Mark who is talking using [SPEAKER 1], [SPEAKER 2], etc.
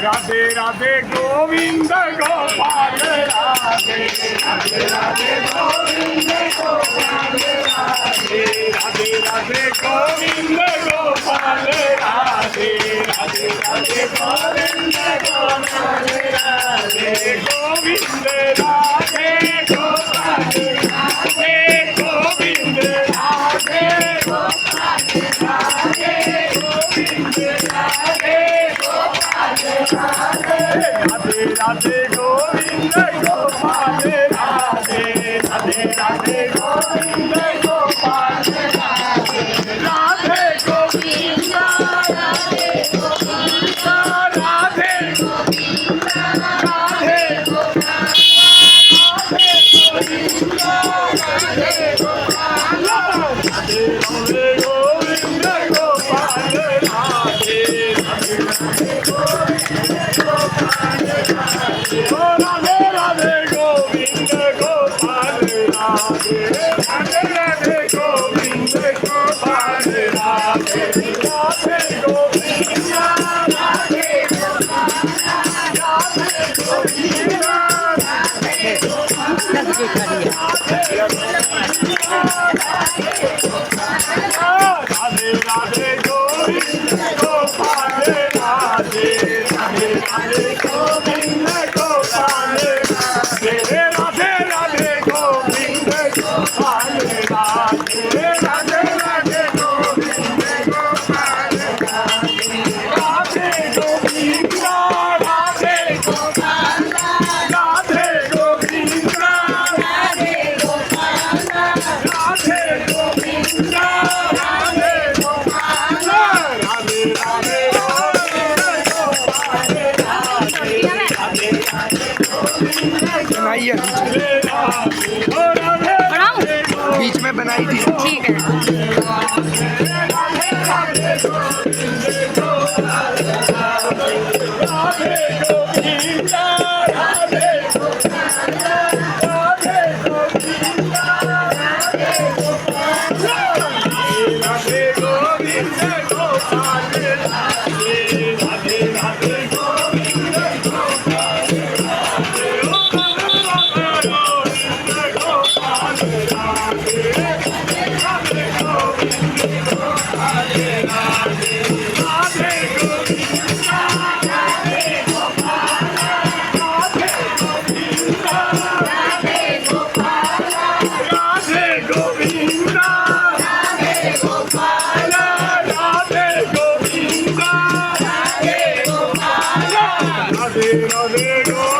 [SPEAKER 1] राधे राधे गोविंद गोपाल राधे राधे राधे गोविंद गोपाल राधे राधे राधे गोविंद गोपाल राधे राधे राधे गोविंद गोपाल राधे गोविंद राधे गोपाल राधे गोविंद राधे गोपाल राधे गोविंद राधे राधे राधे गोविंद गोपाल राधे राधे राधे गोविंद गोपाल राधे राधे गोविंद राधे गोविंद राधे गोविंद राधे गोविंद राधे गोपाल राधे गोविंद गोपाल राधे राधे राधे गोविंद गोपाल राधे राधे राधे गोविंद गोपाल राधे राधे गोविंद राधे राधे राधे गोविंद गोपाल राधे राधे राधे गोविंद गोपाल राधे राधे राधे गोविंद गोपाल राधे राधे राधे गोविंद गोपाल राधे राधे गोविंद राधे गोपाल राधे गोविंद राधे गोपाल राधे गोविंद राधे गोपाल राधे राधे
[SPEAKER 2] बनाई है बीच में बनाई थी।
[SPEAKER 3] ठीक है।
[SPEAKER 1] राधे गोविंदा राधे राधे गोविंद